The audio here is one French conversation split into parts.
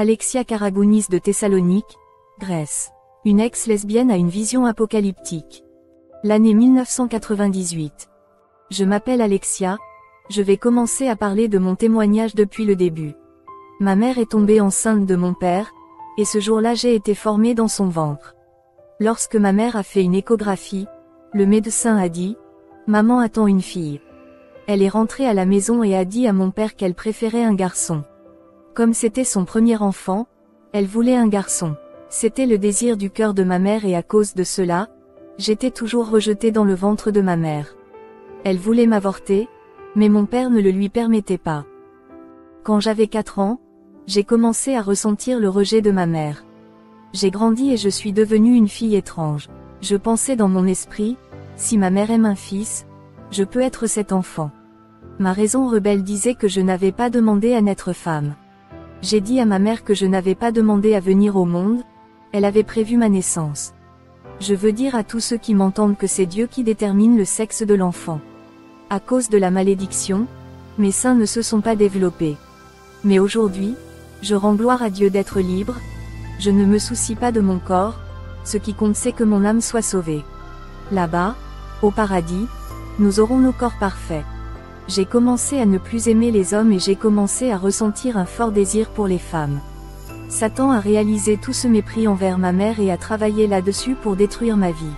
Alexia Karagounis de Thessalonique, Grèce. Une ex-lesbienne a une vision apocalyptique. L'année 1998. Je m'appelle Alexia, je vais commencer à parler de mon témoignage depuis le début. Ma mère est tombée enceinte de mon père, et ce jour-là j'ai été formée dans son ventre. Lorsque ma mère a fait une échographie, le médecin a dit « Maman attend une fille ». Elle est rentrée à la maison et a dit à mon père qu'elle préférait un garçon. Comme c'était son premier enfant, elle voulait un garçon. C'était le désir du cœur de ma mère et à cause de cela, j'étais toujours rejetée dans le ventre de ma mère. Elle voulait m'avorter, mais mon père ne le lui permettait pas. Quand j'avais 4 ans, j'ai commencé à ressentir le rejet de ma mère. J'ai grandi et je suis devenue une fille étrange. Je pensais dans mon esprit, si ma mère aime un fils, je peux être cet enfant. Ma raison rebelle disait que je n'avais pas demandé à naître femme. J'ai dit à ma mère que je n'avais pas demandé à venir au monde, elle avait prévu ma naissance. Je veux dire à tous ceux qui m'entendent que c'est Dieu qui détermine le sexe de l'enfant. À cause de la malédiction, mes seins ne se sont pas développés. Mais aujourd'hui, je rends gloire à Dieu d'être libre, je ne me soucie pas de mon corps, ce qui compte c'est que mon âme soit sauvée. Là-bas, au paradis, nous aurons nos corps parfaits. J'ai commencé à ne plus aimer les hommes et j'ai commencé à ressentir un fort désir pour les femmes. Satan a réalisé tout ce mépris envers ma mère et a travaillé là-dessus pour détruire ma vie.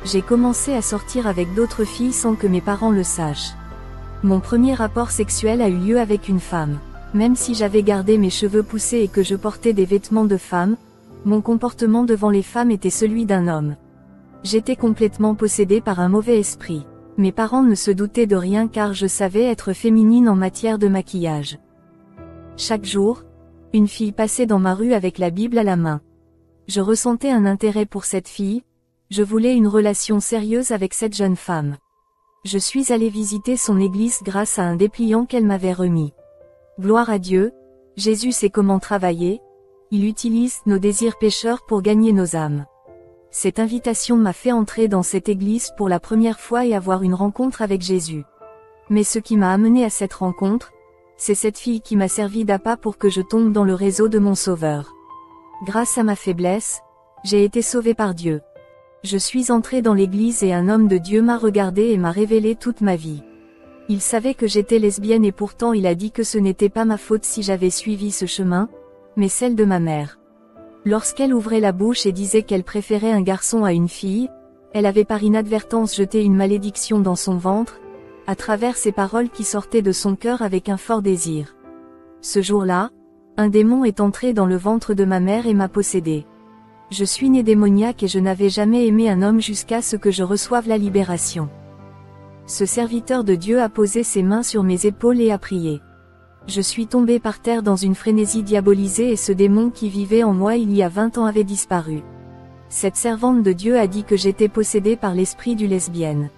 J'ai commencé à sortir avec d'autres filles sans que mes parents le sachent. Mon premier rapport sexuel a eu lieu avec une femme. Même si j'avais gardé mes cheveux poussés et que je portais des vêtements de femme, mon comportement devant les femmes était celui d'un homme. J'étais complètement possédée par un mauvais esprit. Mes parents ne se doutaient de rien car je savais être féminine en matière de maquillage. Chaque jour, une fille passait dans ma rue avec la Bible à la main. Je ressentais un intérêt pour cette fille, je voulais une relation sérieuse avec cette jeune femme. Je suis allée visiter son église grâce à un dépliant qu'elle m'avait remis. Gloire à Dieu, Jésus sait comment travailler, il utilise nos désirs pécheurs pour gagner nos âmes. Cette invitation m'a fait entrer dans cette église pour la première fois et avoir une rencontre avec Jésus. Mais ce qui m'a amené à cette rencontre, c'est cette fille qui m'a servi d'appât pour que je tombe dans le réseau de mon Sauveur. Grâce à ma faiblesse, j'ai été sauvée par Dieu. Je suis entrée dans l'église et un homme de Dieu m'a regardée et m'a révélé toute ma vie. Il savait que j'étais lesbienne et pourtant il a dit que ce n'était pas ma faute si j'avais suivi ce chemin, mais celle de ma mère. Lorsqu'elle ouvrait la bouche et disait qu'elle préférait un garçon à une fille, elle avait par inadvertance jeté une malédiction dans son ventre, à travers ces paroles qui sortaient de son cœur avec un fort désir. Ce jour-là, un démon est entré dans le ventre de ma mère et m'a possédée. Je suis née démoniaque et je n'avais jamais aimé un homme jusqu'à ce que je reçoive la libération. Ce serviteur de Dieu a posé ses mains sur mes épaules et a prié. Je suis tombée par terre dans une frénésie diabolisée et ce démon qui vivait en moi il y a 20 ans avait disparu. Cette servante de Dieu a dit que j'étais possédée par l'esprit du lesbienne.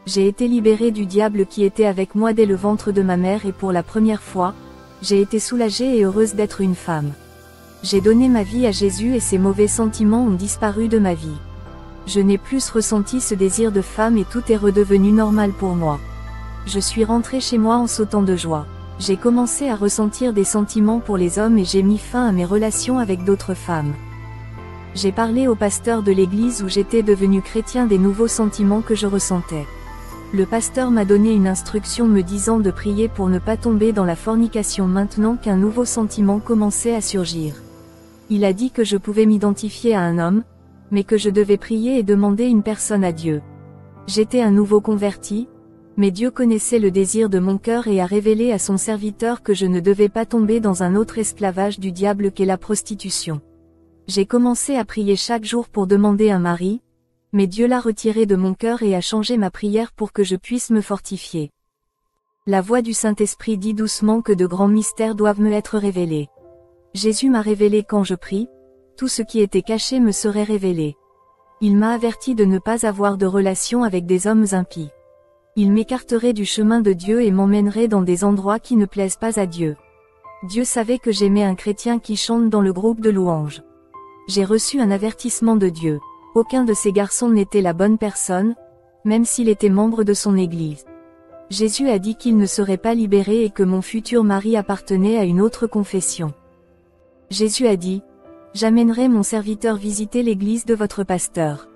J'ai été libérée du diable qui était avec moi dès le ventre de ma mère et pour la première fois, j'ai été soulagée et heureuse d'être une femme. J'ai donné ma vie à Jésus et ces mauvais sentiments ont disparu de ma vie. Je n'ai plus ressenti ce désir de femme et tout est redevenu normal pour moi. Je suis rentrée chez moi en sautant de joie. J'ai commencé à ressentir des sentiments pour les hommes et j'ai mis fin à mes relations avec d'autres femmes. J'ai parlé au pasteur de l'église où j'étais devenu chrétien des nouveaux sentiments que je ressentais. Le pasteur m'a donné une instruction me disant de prier pour ne pas tomber dans la fornication maintenant qu'un nouveau sentiment commençait à surgir. Il a dit que je pouvais m'identifier à un homme, mais que je devais prier et demander une personne à Dieu. J'étais un nouveau converti, mais Dieu connaissait le désir de mon cœur et a révélé à son serviteur que je ne devais pas tomber dans un autre esclavage du diable qu'est la prostitution. J'ai commencé à prier chaque jour pour demander un mari, mais Dieu l'a retiré de mon cœur et a changé ma prière pour que je puisse me fortifier. La voix du Saint-Esprit dit doucement que de grands mystères doivent me être révélés. Jésus m'a révélé quand je prie, tout ce qui était caché me serait révélé. Il m'a averti de ne pas avoir de relation avec des hommes impies. Il m'écarterait du chemin de Dieu et m'emmènerait dans des endroits qui ne plaisent pas à Dieu. Dieu savait que j'aimais un chrétien qui chante dans le groupe de louanges. J'ai reçu un avertissement de Dieu. Aucun de ces garçons n'était la bonne personne, même s'il était membre de son église. Jésus a dit qu'il ne serait pas libéré et que mon futur mari appartenait à une autre confession. Jésus a dit, « J'amènerai mon serviteur visiter l'église de votre pasteur.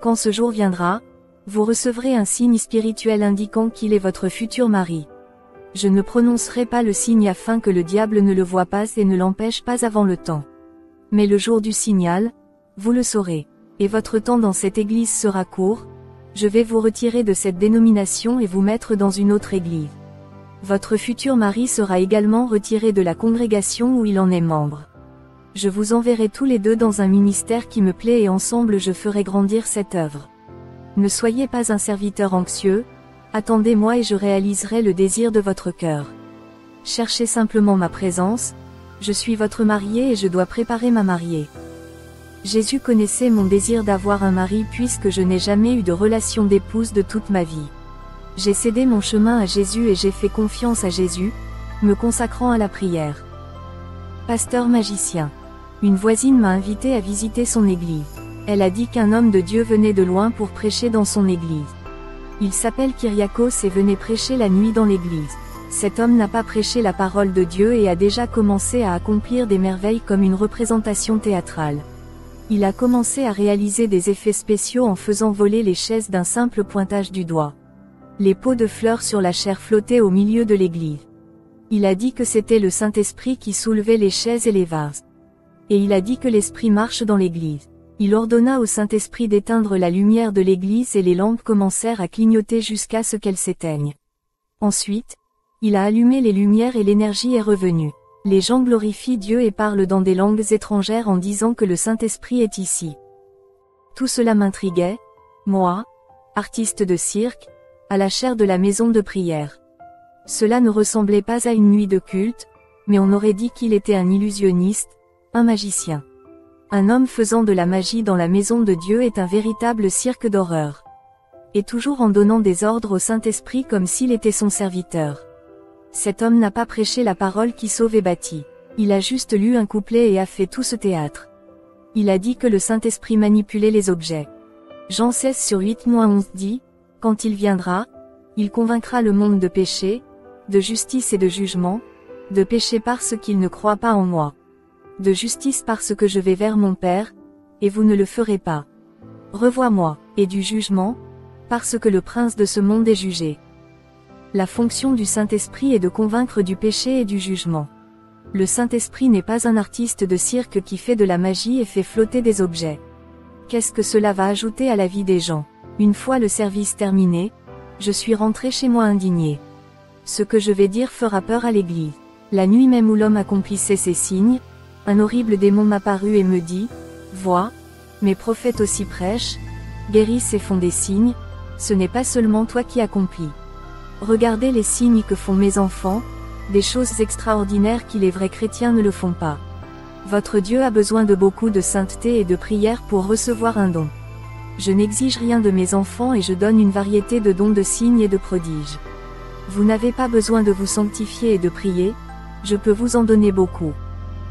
Quand ce jour viendra, vous recevrez un signe spirituel indiquant qu'il est votre futur mari. Je ne prononcerai pas le signe afin que le diable ne le voie pas et ne l'empêche pas avant le temps. Mais le jour du signal, vous le saurez. Et votre temps dans cette église sera court, je vais vous retirer de cette dénomination et vous mettre dans une autre église. Votre futur mari sera également retiré de la congrégation où il en est membre. Je vous enverrai tous les deux dans un ministère qui me plaît et ensemble je ferai grandir cette œuvre. Ne soyez pas un serviteur anxieux, attendez-moi et je réaliserai le désir de votre cœur. Cherchez simplement ma présence, je suis votre marié et je dois préparer ma mariée. » Jésus connaissait mon désir d'avoir un mari puisque je n'ai jamais eu de relation d'épouse de toute ma vie. J'ai cédé mon chemin à Jésus et j'ai fait confiance à Jésus, me consacrant à la prière. Pasteur magicien. Une voisine m'a invité à visiter son église. Elle a dit qu'un homme de Dieu venait de loin pour prêcher dans son église. Il s'appelle Kyriakos et venait prêcher la nuit dans l'église. Cet homme n'a pas prêché la parole de Dieu et a déjà commencé à accomplir des merveilles comme une représentation théâtrale. Il a commencé à réaliser des effets spéciaux en faisant voler les chaises d'un simple pointage du doigt. Les pots de fleurs sur la chair flottaient au milieu de l'église. Il a dit que c'était le Saint-Esprit qui soulevait les chaises et les vases. Et il a dit que l'Esprit marche dans l'église. Il ordonna au Saint-Esprit d'éteindre la lumière de l'église et les lampes commencèrent à clignoter jusqu'à ce qu'elles s'éteignent. Ensuite, il a allumé les lumières et l'énergie est revenue. Les gens glorifient Dieu et parlent dans des langues étrangères en disant que le Saint-Esprit est ici. Tout cela m'intriguait, moi, artiste de cirque, à la chair de la maison de prière. Cela ne ressemblait pas à une nuit de culte, mais on aurait dit qu'il était un illusionniste, un magicien. Un homme faisant de la magie dans la maison de Dieu est un véritable cirque d'horreur. Et toujours en donnant des ordres au Saint-Esprit comme s'il était son serviteur. Cet homme n'a pas prêché la parole qui sauve et bâtit. Il a juste lu un couplet et a fait tout ce théâtre. Il a dit que le Saint-Esprit manipulait les objets. Jean 16:8-11 dit, « Quand il viendra, il convaincra le monde de péché, de justice et de jugement, de péché parce qu'il ne croit pas en moi. De justice parce que je vais vers mon Père, et vous ne le ferez pas. Revois-moi, et du jugement, parce que le prince de ce monde est jugé. » La fonction du Saint-Esprit est de convaincre du péché et du jugement. Le Saint-Esprit n'est pas un artiste de cirque qui fait de la magie et fait flotter des objets. Qu'est-ce que cela va ajouter à la vie des gens? Une fois le service terminé, je suis rentré chez moi indigné. Ce que je vais dire fera peur à l'église. La nuit même où l'homme accomplissait ses signes, un horrible démon m'apparut et me dit, « Vois, mes prophètes aussi prêchent, guérissent et font des signes, ce n'est pas seulement toi qui accomplis. Regardez les signes que font mes enfants, des choses extraordinaires qui les vrais chrétiens ne le font pas. Votre Dieu a besoin de beaucoup de sainteté et de prière pour recevoir un don. Je n'exige rien de mes enfants et je donne une variété de dons de signes et de prodiges. Vous n'avez pas besoin de vous sanctifier et de prier, je peux vous en donner beaucoup.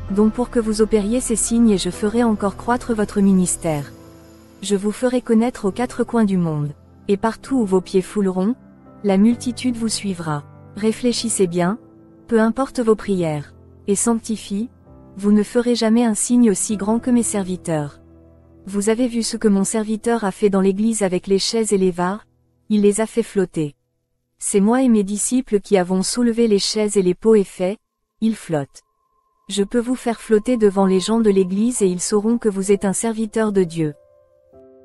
Donc pour que vous opériez ces signes et je ferai encore croître votre ministère. Je vous ferai connaître aux quatre coins du monde. Et partout où vos pieds fouleront, la multitude vous suivra. Réfléchissez bien, peu importe vos prières. Et sanctifie, vous ne ferez jamais un signe aussi grand que mes serviteurs. Vous avez vu ce que mon serviteur a fait dans l'église avec les chaises et les vases, il les a fait flotter. C'est moi et mes disciples qui avons soulevé les chaises et les pots et fait, ils flottent. Je peux vous faire flotter devant les gens de l'église et ils sauront que vous êtes un serviteur de Dieu.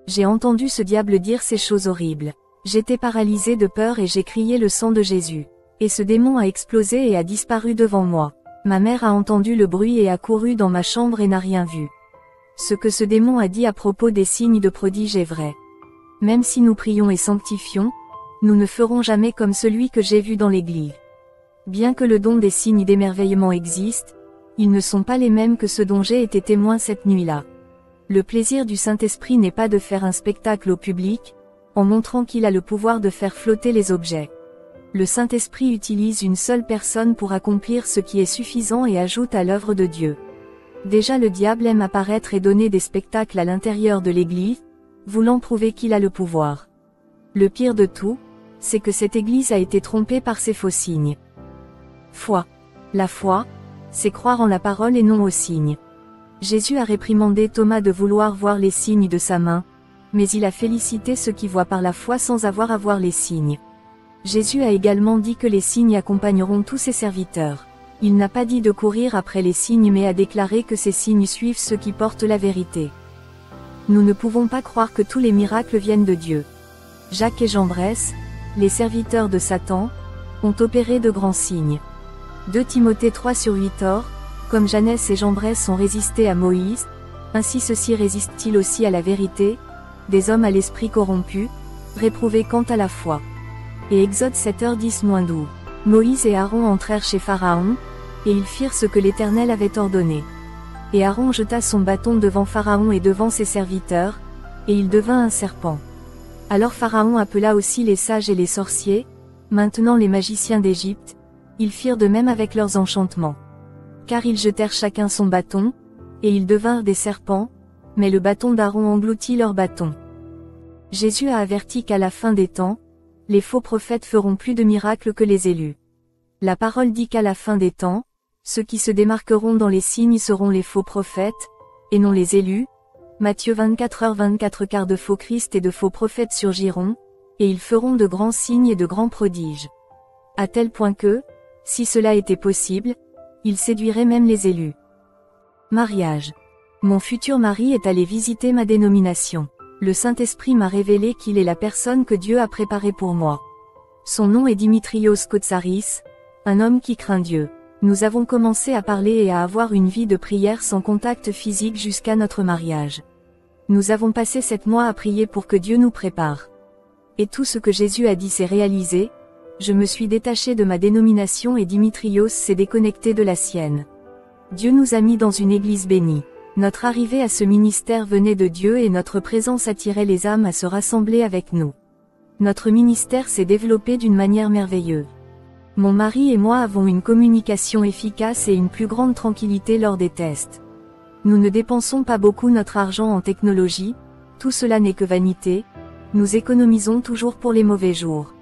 J'ai entendu ce diable dire ces choses horribles. J'étais paralysé de peur et j'ai crié le sang de Jésus. Et ce démon a explosé et a disparu devant moi. Ma mère a entendu le bruit et a couru dans ma chambre et n'a rien vu. Ce que ce démon a dit à propos des signes de prodige est vrai. Même si nous prions et sanctifions, nous ne ferons jamais comme celui que j'ai vu dans l'église. Bien que le don des signes d'émerveillement existe, ils ne sont pas les mêmes que ceux dont j'ai été témoin cette nuit-là. Le plaisir du Saint-Esprit n'est pas de faire un spectacle au public, en montrant qu'il a le pouvoir de faire flotter les objets. Le Saint-Esprit utilise une seule personne pour accomplir ce qui est suffisant et ajoute à l'œuvre de Dieu. Déjà le diable aime apparaître et donner des spectacles à l'intérieur de l'Église, voulant prouver qu'il a le pouvoir. Le pire de tout, c'est que cette Église a été trompée par ces faux signes. Foi. La foi, c'est croire en la parole et non aux signes. Jésus a réprimandé Thomas de vouloir voir les signes de sa main, mais il a félicité ceux qui voient par la foi sans avoir à voir les signes. Jésus a également dit que les signes accompagneront tous ses serviteurs. Il n'a pas dit de courir après les signes mais a déclaré que ces signes suivent ceux qui portent la vérité. Nous ne pouvons pas croire que tous les miracles viennent de Dieu. Jacques et Jambres, les serviteurs de Satan, ont opéré de grands signes. 2 Timothée 3/8 Or, comme Janès et Jambres ont résisté à Moïse, ainsi ceux-ci résistent-ils aussi à la vérité, des hommes à l'esprit corrompu, réprouvés quant à la foi. Et Exode 7h10-12. Moïse et Aaron entrèrent chez Pharaon, et ils firent ce que l'Éternel avait ordonné. Et Aaron jeta son bâton devant Pharaon et devant ses serviteurs, et il devint un serpent. Alors Pharaon appela aussi les sages et les sorciers, maintenant les magiciens d'Égypte, ils firent de même avec leurs enchantements. Car ils jetèrent chacun son bâton, et ils devinrent des serpents, mais le bâton d'Aaron engloutit leur bâton. Jésus a averti qu'à la fin des temps, les faux prophètes feront plus de miracles que les élus. La parole dit qu'à la fin des temps, ceux qui se démarqueront dans les signes seront les faux prophètes, et non les élus. Matthieu 24h24 car de faux Christ et de faux prophètes surgiront, et ils feront de grands signes et de grands prodiges. À tel point que, si cela était possible, ils séduiraient même les élus. Mariage. Mon futur mari est allé visiter ma dénomination. Le Saint-Esprit m'a révélé qu'il est la personne que Dieu a préparée pour moi. Son nom est Dimitrios Kotsaris, un homme qui craint Dieu. Nous avons commencé à parler et à avoir une vie de prière sans contact physique jusqu'à notre mariage. Nous avons passé 7 mois à prier pour que Dieu nous prépare. Et tout ce que Jésus a dit s'est réalisé, je me suis détaché de ma dénomination et Dimitrios s'est déconnecté de la sienne. Dieu nous a mis dans une église bénie. Notre arrivée à ce ministère venait de Dieu et notre présence attirait les âmes à se rassembler avec nous. Notre ministère s'est développé d'une manière merveilleuse. Mon mari et moi avons une communication efficace et une plus grande tranquillité lors des tests. Nous ne dépensons pas beaucoup notre argent en technologie, tout cela n'est que vanité, nous économisons toujours pour les mauvais jours.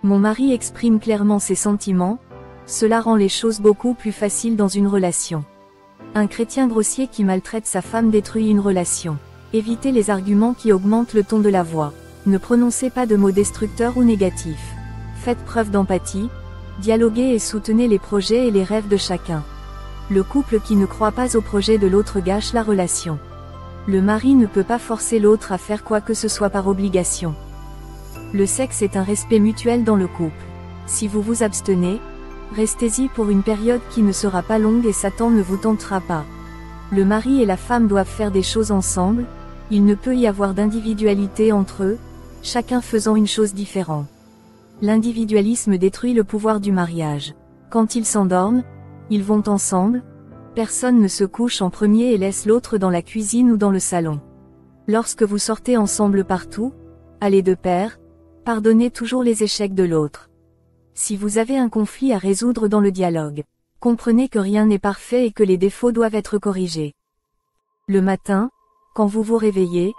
Mon mari exprime clairement ses sentiments, cela rend les choses beaucoup plus faciles dans une relation. Un chrétien grossier qui maltraite sa femme détruit une relation. Évitez les arguments qui augmentent le ton de la voix. Ne prononcez pas de mots destructeurs ou négatifs. Faites preuve d'empathie, dialoguez et soutenez les projets et les rêves de chacun. Le couple qui ne croit pas au projet de l'autre gâche la relation. Le mari ne peut pas forcer l'autre à faire quoi que ce soit par obligation. Le sexe est un respect mutuel dans le couple. Si vous vous abstenez, restez-y pour une période qui ne sera pas longue et Satan ne vous tentera pas. Le mari et la femme doivent faire des choses ensemble, il ne peut y avoir d'individualité entre eux, chacun faisant une chose différente. L'individualisme détruit le pouvoir du mariage. Quand ils s'endorment, ils vont ensemble, personne ne se couche en premier et laisse l'autre dans la cuisine ou dans le salon. Lorsque vous sortez ensemble partout, allez de pair, pardonnez toujours les échecs de l'autre. Si vous avez un conflit à résoudre dans le dialogue, comprenez que rien n'est parfait et que les défauts doivent être corrigés. Le matin, quand vous vous réveillez,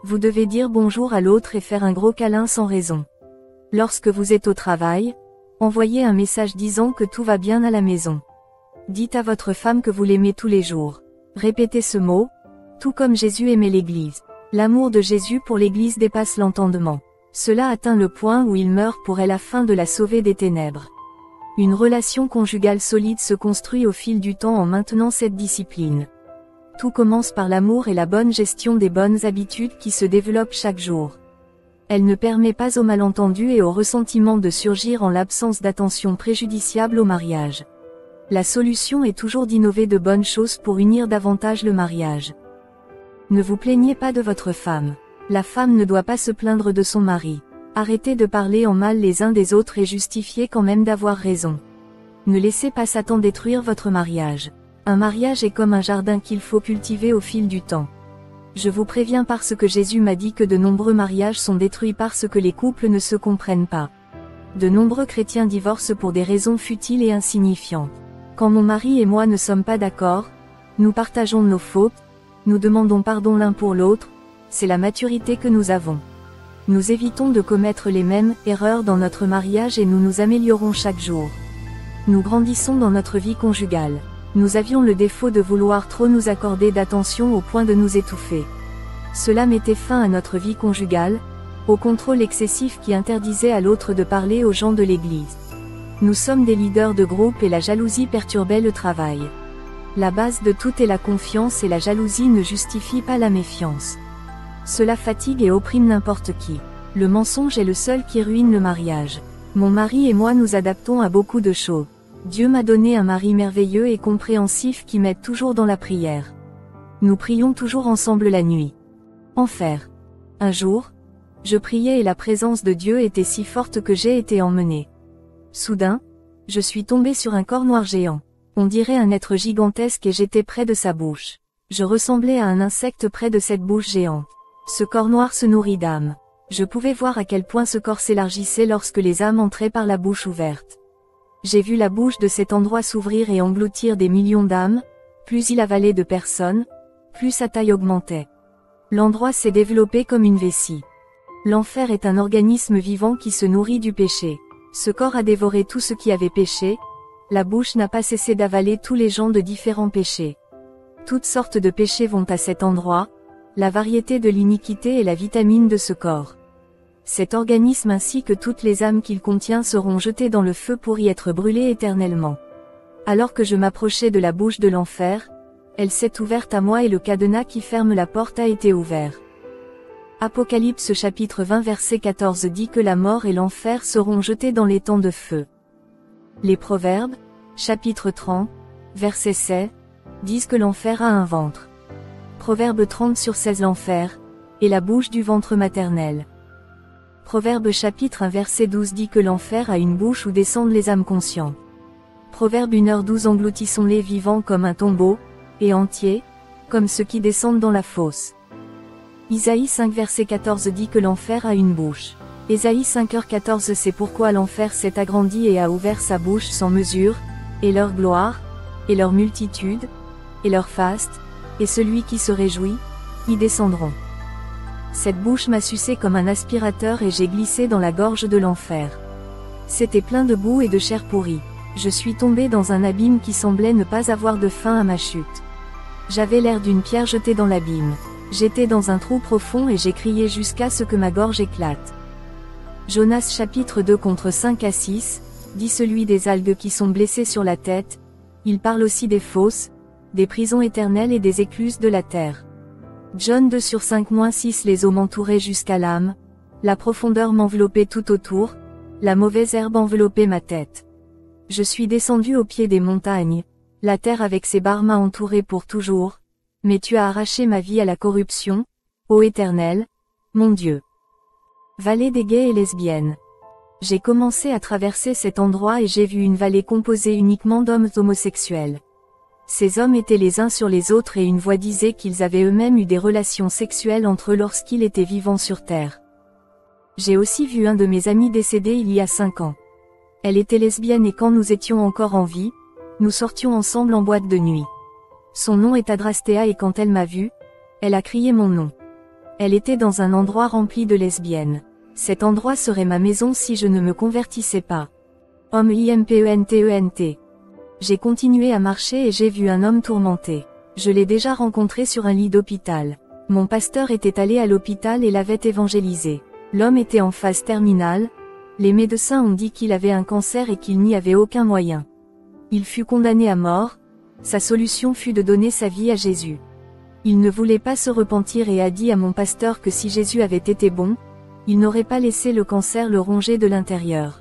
vous devez dire bonjour à l'autre et faire un gros câlin sans raison. Lorsque vous êtes au travail, envoyez un message disant que tout va bien à la maison. Dites à votre femme que vous l'aimez tous les jours. Répétez ce mot, tout comme Jésus aimait l'Église. L'amour de Jésus pour l'Église dépasse l'entendement. Cela atteint le point où il meurt pour elle afin de la sauver des ténèbres. Une relation conjugale solide se construit au fil du temps en maintenant cette discipline. Tout commence par l'amour et la bonne gestion des bonnes habitudes qui se développent chaque jour. Elle ne permet pas aux malentendus et aux ressentiments de surgir en l'absence d'attention préjudiciable au mariage. La solution est toujours d'innover de bonnes choses pour unir davantage le mariage. Ne vous plaignez pas de votre femme. La femme ne doit pas se plaindre de son mari. Arrêtez de parler en mal les uns des autres et justifiez quand même d'avoir raison. Ne laissez pas Satan détruire votre mariage. Un mariage est comme un jardin qu'il faut cultiver au fil du temps. Je vous préviens parce que Jésus m'a dit que de nombreux mariages sont détruits parce que les couples ne se comprennent pas. De nombreux chrétiens divorcent pour des raisons futiles et insignifiantes. Quand mon mari et moi ne sommes pas d'accord, nous partageons nos fautes, nous demandons pardon l'un pour l'autre, c'est la maturité que nous avons. Nous évitons de commettre les mêmes erreurs dans notre mariage et nous nous améliorons chaque jour. Nous grandissons dans notre vie conjugale. Nous avions le défaut de vouloir trop nous accorder d'attention au point de nous étouffer. Cela mettait fin à notre vie conjugale, au contrôle excessif qui interdisait à l'autre de parler aux gens de l'Église. Nous sommes des leaders de groupe et la jalousie perturbait le travail. La base de tout est la confiance et la jalousie ne justifie pas la méfiance. Cela fatigue et opprime n'importe qui. Le mensonge est le seul qui ruine le mariage. Mon mari et moi nous adaptons à beaucoup de choses. Dieu m'a donné un mari merveilleux et compréhensif qui m'aide toujours dans la prière. Nous prions toujours ensemble la nuit. Enfer. Un jour, je priais et la présence de Dieu était si forte que j'ai été emmenée. Soudain, je suis tombée sur un corps noir géant. On dirait un être gigantesque et j'étais près de sa bouche. Je ressemblais à un insecte près de cette bouche géante. Ce corps noir se nourrit d'âmes. Je pouvais voir à quel point ce corps s'élargissait lorsque les âmes entraient par la bouche ouverte. J'ai vu la bouche de cet endroit s'ouvrir et engloutir des millions d'âmes, plus il avalait de personnes, plus sa taille augmentait. L'endroit s'est développé comme une vessie. L'enfer est un organisme vivant qui se nourrit du péché. Ce corps a dévoré tout ce qui avait péché, la bouche n'a pas cessé d'avaler tous les gens de différents péchés. Toutes sortes de péchés vont à cet endroit, la variété de l'iniquité est la vitamine de ce corps. Cet organisme ainsi que toutes les âmes qu'il contient seront jetées dans le feu pour y être brûlées éternellement. Alors que je m'approchais de la bouche de l'enfer, elle s'est ouverte à moi et le cadenas qui ferme la porte a été ouvert. Apocalypse chapitre 20 verset 14 dit que la mort et l'enfer seront jetés dans l'étang de feu. Les Proverbes, chapitre 30, verset 7, disent que l'enfer a un ventre. Proverbe 30 sur 16 l'enfer, et la bouche du ventre maternel. Proverbe chapitre 1 verset 12 dit que l'enfer a une bouche où descendent les âmes conscientes. Proverbe 1h12 engloutissons-les vivants comme un tombeau, et entiers, comme ceux qui descendent dans la fosse. Isaïe 5 verset 14 dit que l'enfer a une bouche. Ésaïe 5h14 c'est pourquoi l'enfer s'est agrandi et a ouvert sa bouche sans mesure, et leur gloire, et leur multitude, et leur faste, et celui qui se réjouit, y descendront. Cette bouche m'a sucé comme un aspirateur et j'ai glissé dans la gorge de l'enfer. C'était plein de boue et de chair pourrie. Je suis tombé dans un abîme qui semblait ne pas avoir de fin à ma chute. J'avais l'air d'une pierre jetée dans l'abîme. J'étais dans un trou profond et j'ai crié jusqu'à ce que ma gorge éclate. Jonas chapitre 2 contre 5 à 6, dit celui des algues qui sont blessées sur la tête, il parle aussi des fosses, des prisons éternelles et des écluses de la terre. John 2 sur 5-6 les eaux m'entouraient jusqu'à l'âme, la profondeur m'enveloppait tout autour, la mauvaise herbe enveloppait ma tête. Je suis descendu au pied des montagnes, la terre avec ses barres m'a entouré pour toujours, mais tu as arraché ma vie à la corruption, ô Éternel, mon Dieu. Vallée des gays et lesbiennes. J'ai commencé à traverser cet endroit et j'ai vu une vallée composée uniquement d'hommes homosexuels. Ces hommes étaient les uns sur les autres et une voix disait qu'ils avaient eux-mêmes eu des relations sexuelles entre eux lorsqu'ils étaient vivants sur terre. J'ai aussi vu un de mes amis décédé il y a 5 ans. Elle était lesbienne et quand nous étions encore en vie, nous sortions ensemble en boîte de nuit. Son nom est Adrastea et quand elle m'a vu, elle a crié mon nom. Elle était dans un endroit rempli de lesbiennes. Cet endroit serait ma maison si je ne me convertissais pas. Homme IMPENTENT. J'ai continué à marcher et j'ai vu un homme tourmenté. Je l'ai déjà rencontré sur un lit d'hôpital. Mon pasteur était allé à l'hôpital et l'avait évangélisé. L'homme était en phase terminale. Les médecins ont dit qu'il avait un cancer et qu'il n'y avait aucun moyen. Il fut condamné à mort. Sa solution fut de donner sa vie à Jésus. Il ne voulait pas se repentir et a dit à mon pasteur que si Jésus avait été bon, il n'aurait pas laissé le cancer le ronger de l'intérieur.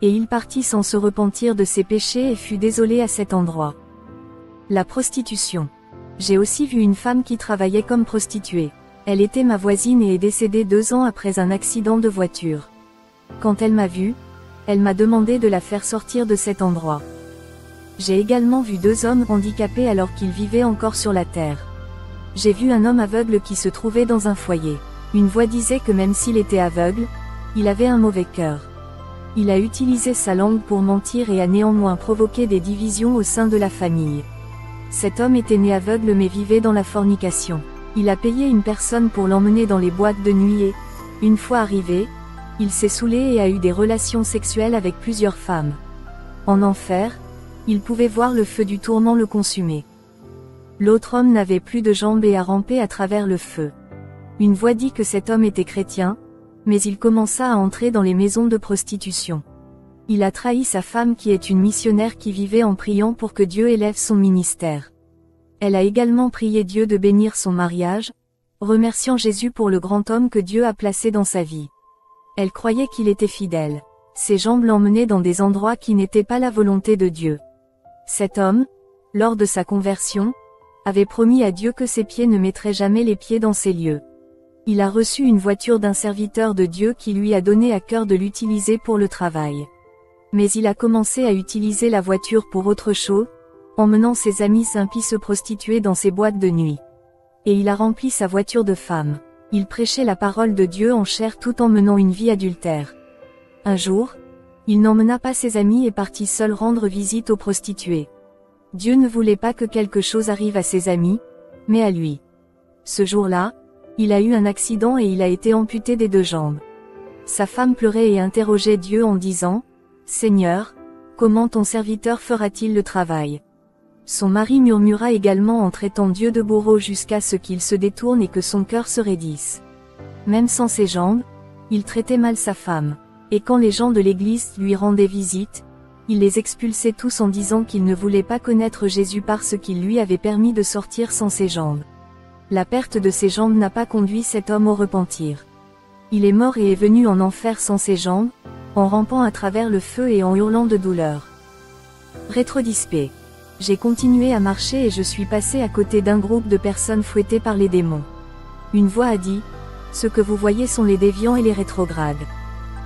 Et il partit sans se repentir de ses péchés et fut désolé à cet endroit. La prostitution. J'ai aussi vu une femme qui travaillait comme prostituée. Elle était ma voisine et est décédée 2 ans après un accident de voiture. Quand elle m'a vue, elle m'a demandé de la faire sortir de cet endroit. J'ai également vu 2 hommes handicapés alors qu'ils vivaient encore sur la terre. J'ai vu un homme aveugle qui se trouvait dans un foyer. Une voix disait que même s'il était aveugle, il avait un mauvais cœur. Il a utilisé sa langue pour mentir et a néanmoins provoqué des divisions au sein de la famille. Cet homme était né aveugle mais vivait dans la fornication. Il a payé une personne pour l'emmener dans les boîtes de nuit et, une fois arrivé, il s'est saoulé et a eu des relations sexuelles avec plusieurs femmes. En enfer, Il pouvait voir le feu du tourment le consumer. L'autre homme n'avait plus de jambes et a rampé à travers le feu. Une voix dit que cet homme était chrétien, mais il commença à entrer dans les maisons de prostitution. Il a trahi sa femme qui est une missionnaire qui vivait en priant pour que Dieu élève son ministère. Elle a également prié Dieu de bénir son mariage, remerciant Jésus pour le grand homme que Dieu a placé dans sa vie. Elle croyait qu'il était fidèle. Ses jambes l'emmenaient dans des endroits qui n'étaient pas la volonté de Dieu. Cet homme, lors de sa conversion, avait promis à Dieu que ses pieds ne mettraient jamais les pieds dans ces lieux. Il a reçu une voiture d'un serviteur de Dieu qui lui a donné à cœur de l'utiliser pour le travail. Mais il a commencé à utiliser la voiture pour autre chose, emmenant ses amis impies se prostituer dans ses boîtes de nuit. Et il a rempli sa voiture de femmes. Il prêchait la parole de Dieu en chair tout en menant une vie adultère. Un jour, il n'emmena pas ses amis et partit seul rendre visite aux prostituées. Dieu ne voulait pas que quelque chose arrive à ses amis, mais à lui. Ce jour-là, il a eu un accident et il a été amputé des 2 jambes. Sa femme pleurait et interrogeait Dieu en disant, « Seigneur, comment ton serviteur fera-t-il le travail ?» Son mari murmura également en traitant Dieu de bourreau jusqu'à ce qu'il se détourne et que son cœur se raidisse. Même sans ses jambes, il traitait mal sa femme. Et quand les gens de l'église lui rendaient visite, il les expulsait tous en disant qu'il ne voulait pas connaître Jésus parce qu'il lui avait permis de sortir sans ses jambes. La perte de ses jambes n'a pas conduit cet homme au repentir. Il est mort et est venu en enfer sans ses jambes, en rampant à travers le feu et en hurlant de douleur. Rétrodispé. J'ai continué à marcher et je suis passé à côté d'un groupe de personnes fouettées par les démons. Une voix a dit, « Ce que vous voyez sont les déviants et les rétrogrades.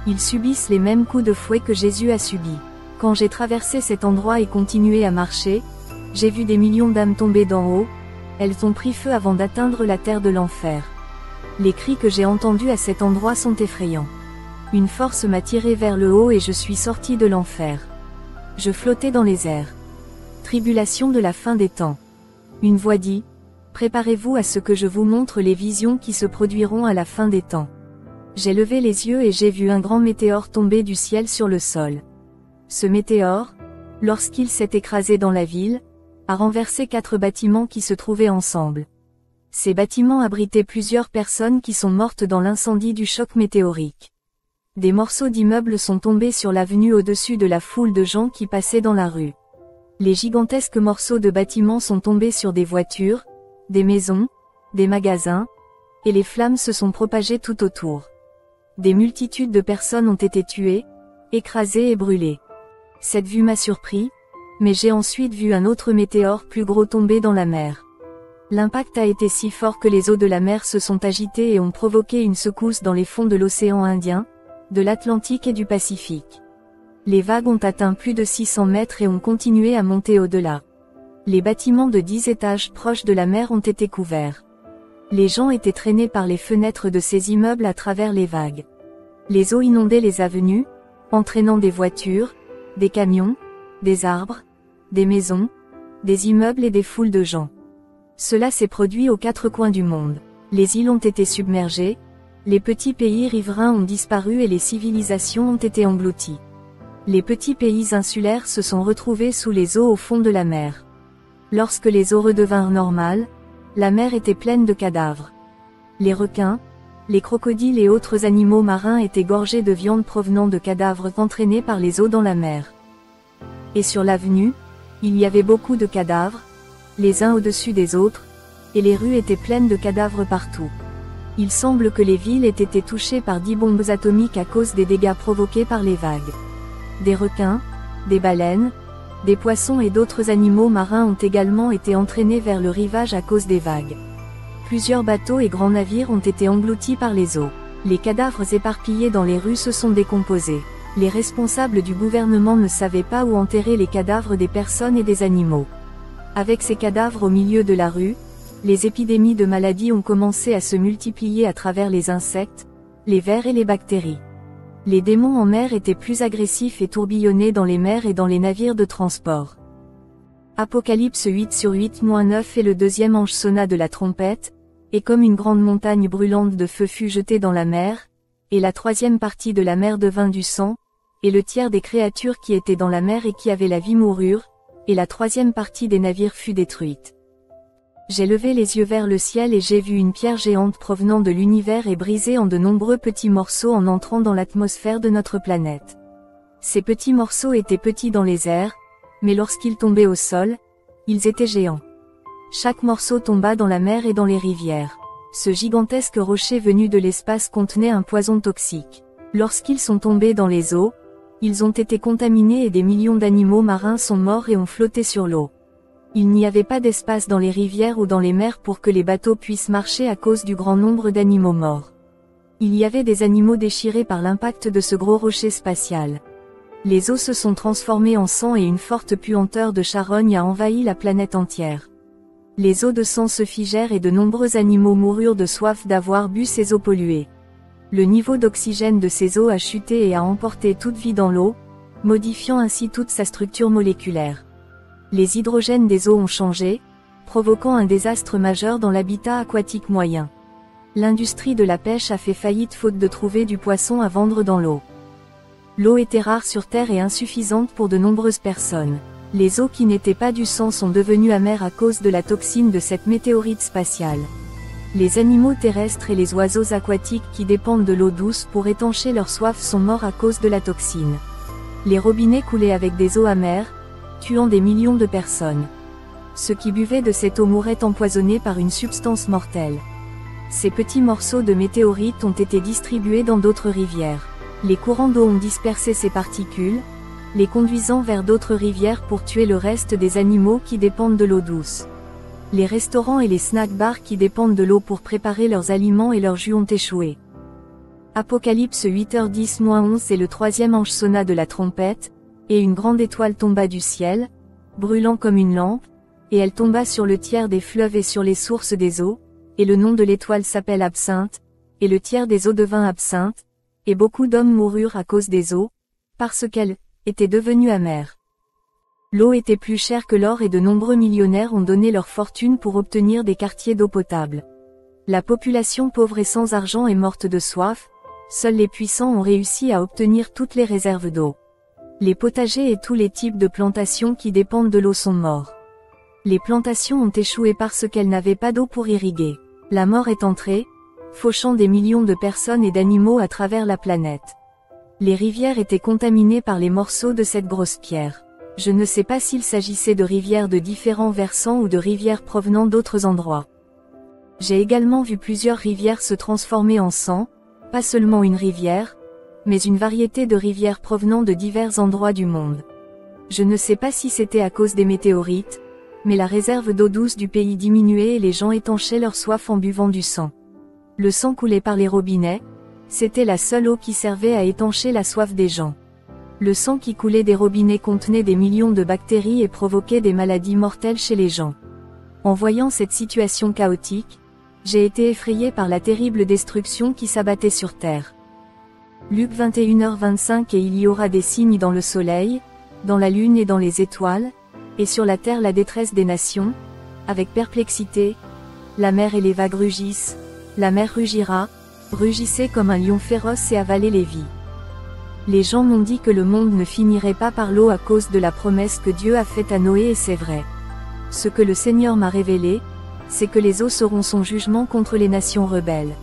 Ils subissent les mêmes coups de fouet que Jésus a subis. » Quand j'ai traversé cet endroit et continué à marcher, j'ai vu des millions d'âmes tomber d'en haut, elles ont pris feu avant d'atteindre la terre de l'enfer. Les cris que j'ai entendus à cet endroit sont effrayants. Une force m'a tiré vers le haut et je suis sorti de l'enfer. Je flottais dans les airs. Tribulation de la fin des temps. Une voix dit, « Préparez-vous à ce que je vous montre les visions qui se produiront à la fin des temps. » J'ai levé les yeux et j'ai vu un grand météore tomber du ciel sur le sol. Ce météore, lorsqu'il s'est écrasé dans la ville, a renversé 4 bâtiments qui se trouvaient ensemble. Ces bâtiments abritaient plusieurs personnes qui sont mortes dans l'incendie du choc météorique. Des morceaux d'immeubles sont tombés sur l'avenue au-dessus de la foule de gens qui passaient dans la rue. Les gigantesques morceaux de bâtiments sont tombés sur des voitures, des maisons, des magasins, et les flammes se sont propagées tout autour. Des multitudes de personnes ont été tuées, écrasées et brûlées. Cette vue m'a surpris, mais j'ai ensuite vu un autre météore plus gros tomber dans la mer. L'impact a été si fort que les eaux de la mer se sont agitées et ont provoqué une secousse dans les fonds de l'océan Indien, de l'Atlantique et du Pacifique. Les vagues ont atteint plus de 600 mètres et ont continué à monter au-delà. Les bâtiments de 10 étages proches de la mer ont été couverts. Les gens étaient traînés par les fenêtres de ces immeubles à travers les vagues. Les eaux inondaient les avenues, entraînant des voitures, des camions, des arbres, des maisons, des immeubles et des foules de gens. Cela s'est produit aux 4 coins du monde. Les îles ont été submergées, les petits pays riverains ont disparu et les civilisations ont été englouties. Les petits pays insulaires se sont retrouvés sous les eaux au fond de la mer. Lorsque les eaux redevinrent normales, la mer était pleine de cadavres. Les requins, les crocodiles et autres animaux marins étaient gorgés de viande provenant de cadavres entraînés par les eaux dans la mer. Et sur l'avenue, il y avait beaucoup de cadavres, les uns au-dessus des autres, et les rues étaient pleines de cadavres partout. Il semble que les villes aient été touchées par 10 bombes atomiques à cause des dégâts provoqués par les vagues. Des requins, des baleines, des poissons et d'autres animaux marins ont également été entraînés vers le rivage à cause des vagues. Plusieurs bateaux et grands navires ont été engloutis par les eaux. Les cadavres éparpillés dans les rues se sont décomposés. Les responsables du gouvernement ne savaient pas où enterrer les cadavres des personnes et des animaux. Avec ces cadavres au milieu de la rue, les épidémies de maladies ont commencé à se multiplier à travers les insectes, les vers et les bactéries. Les démons en mer étaient plus agressifs et tourbillonnaient dans les mers et dans les navires de transport. Apocalypse 8/8-9 Et le deuxième ange sonna de la trompette, et comme une grande montagne brûlante de feu fut jetée dans la mer, et la troisième partie de la mer devint du sang, et le tiers des créatures qui étaient dans la mer et qui avaient la vie moururent, et la troisième partie des navires fut détruite. J'ai levé les yeux vers le ciel et j'ai vu une pierre géante provenant de l'univers et brisée en de nombreux petits morceaux en entrant dans l'atmosphère de notre planète. Ces petits morceaux étaient petits dans les airs, mais lorsqu'ils tombaient au sol, ils étaient géants. Chaque morceau tomba dans la mer et dans les rivières. Ce gigantesque rocher venu de l'espace contenait un poison toxique. Lorsqu'ils sont tombés dans les eaux, ils ont été contaminés et des millions d'animaux marins sont morts et ont flotté sur l'eau. Il n'y avait pas d'espace dans les rivières ou dans les mers pour que les bateaux puissent marcher à cause du grand nombre d'animaux morts. Il y avait des animaux déchirés par l'impact de ce gros rocher spatial. Les eaux se sont transformées en sang et une forte puanteur de charogne a envahi la planète entière. Les eaux de sang se figèrent et de nombreux animaux moururent de soif d'avoir bu ces eaux polluées. Le niveau d'oxygène de ces eaux a chuté et a emporté toute vie dans l'eau, modifiant ainsi toute sa structure moléculaire. Les hydrogènes des eaux ont changé, provoquant un désastre majeur dans l'habitat aquatique moyen. L'industrie de la pêche a fait faillite faute de trouver du poisson à vendre dans l'eau. L'eau était rare sur Terre et insuffisante pour de nombreuses personnes. Les eaux qui n'étaient pas du sang sont devenues amères à cause de la toxine de cette météorite spatiale. Les animaux terrestres et les oiseaux aquatiques qui dépendent de l'eau douce pour étancher leur soif sont morts à cause de la toxine. Les robinets coulaient avec des eaux amères, tuant des millions de personnes. Ceux qui buvaient de cette eau mouraient empoisonnés par une substance mortelle. Ces petits morceaux de météorites ont été distribués dans d'autres rivières. Les courants d'eau ont dispersé ces particules, les conduisant vers d'autres rivières pour tuer le reste des animaux qui dépendent de l'eau douce. Les restaurants et les snack-bars qui dépendent de l'eau pour préparer leurs aliments et leurs jus ont échoué. Apocalypse 8h10-11 et le troisième ange sonna de la trompette, et une grande étoile tomba du ciel, brûlant comme une lampe, et elle tomba sur le tiers des fleuves et sur les sources des eaux, et le nom de l'étoile s'appelle Absinthe, et le tiers des eaux devint absinthe, et beaucoup d'hommes moururent à cause des eaux, parce qu'elles étaient devenues amères. L'eau était plus chère que l'or et de nombreux millionnaires ont donné leur fortune pour obtenir des quartiers d'eau potable. La population pauvre et sans argent est morte de soif, seuls les puissants ont réussi à obtenir toutes les réserves d'eau. Les potagers et tous les types de plantations qui dépendent de l'eau sont morts. Les plantations ont échoué parce qu'elles n'avaient pas d'eau pour irriguer. La mort est entrée, fauchant des millions de personnes et d'animaux à travers la planète. Les rivières étaient contaminées par les morceaux de cette grosse pierre. Je ne sais pas s'il s'agissait de rivières de différents versants ou de rivières provenant d'autres endroits. J'ai également vu plusieurs rivières se transformer en sang, pas seulement une rivière, mais une variété de rivières provenant de divers endroits du monde. Je ne sais pas si c'était à cause des météorites, mais la réserve d'eau douce du pays diminuait et les gens étanchaient leur soif en buvant du sang. Le sang coulait par les robinets, c'était la seule eau qui servait à étancher la soif des gens. Le sang qui coulait des robinets contenait des millions de bactéries et provoquait des maladies mortelles chez les gens. En voyant cette situation chaotique, j'ai été effrayé par la terrible destruction qui s'abattait sur Terre. Luc 21h25 Et il y aura des signes dans le soleil, dans la lune et dans les étoiles, et sur la terre la détresse des nations, avec perplexité, la mer et les vagues rugissent, la mer rugira, rugissait comme un lion féroce et avalait les vies. Les gens m'ont dit que le monde ne finirait pas par l'eau à cause de la promesse que Dieu a faite à Noé et c'est vrai. Ce que le Seigneur m'a révélé, c'est que les eaux seront son jugement contre les nations rebelles.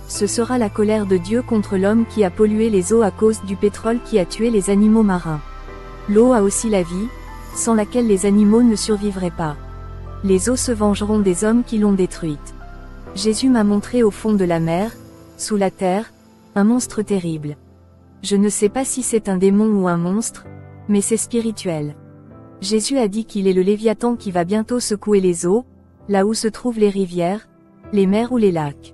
Ce sera la colère de Dieu contre l'homme qui a pollué les eaux à cause du pétrole qui a tué les animaux marins. L'eau a aussi la vie, sans laquelle les animaux ne survivraient pas. Les eaux se vengeront des hommes qui l'ont détruite. Jésus m'a montré au fond de la mer, sous la terre, un monstre terrible. Je ne sais pas si c'est un démon ou un monstre, mais c'est spirituel. Jésus a dit qu'il est le Léviathan qui va bientôt secouer les eaux, là où se trouvent les rivières, les mers ou les lacs.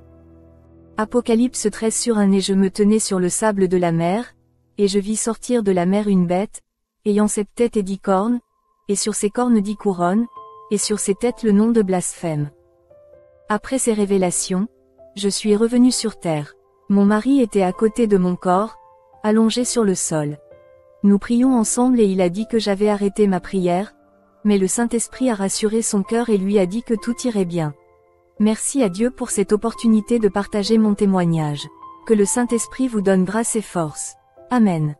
Apocalypse 13:1 Et je me tenais sur le sable de la mer, et je vis sortir de la mer une bête, ayant 7 têtes et 10 cornes, et sur ses cornes 10 couronnes, et sur ses têtes le nom de blasphème. Après ces révélations, je suis revenu sur terre. Mon mari était à côté de mon corps, allongé sur le sol. Nous prions ensemble et il a dit que j'avais arrêté ma prière, mais le Saint-Esprit a rassuré son cœur et lui a dit que tout irait bien. Merci à Dieu pour cette opportunité de partager mon témoignage. Que le Saint-Esprit vous donne grâce et force. Amen.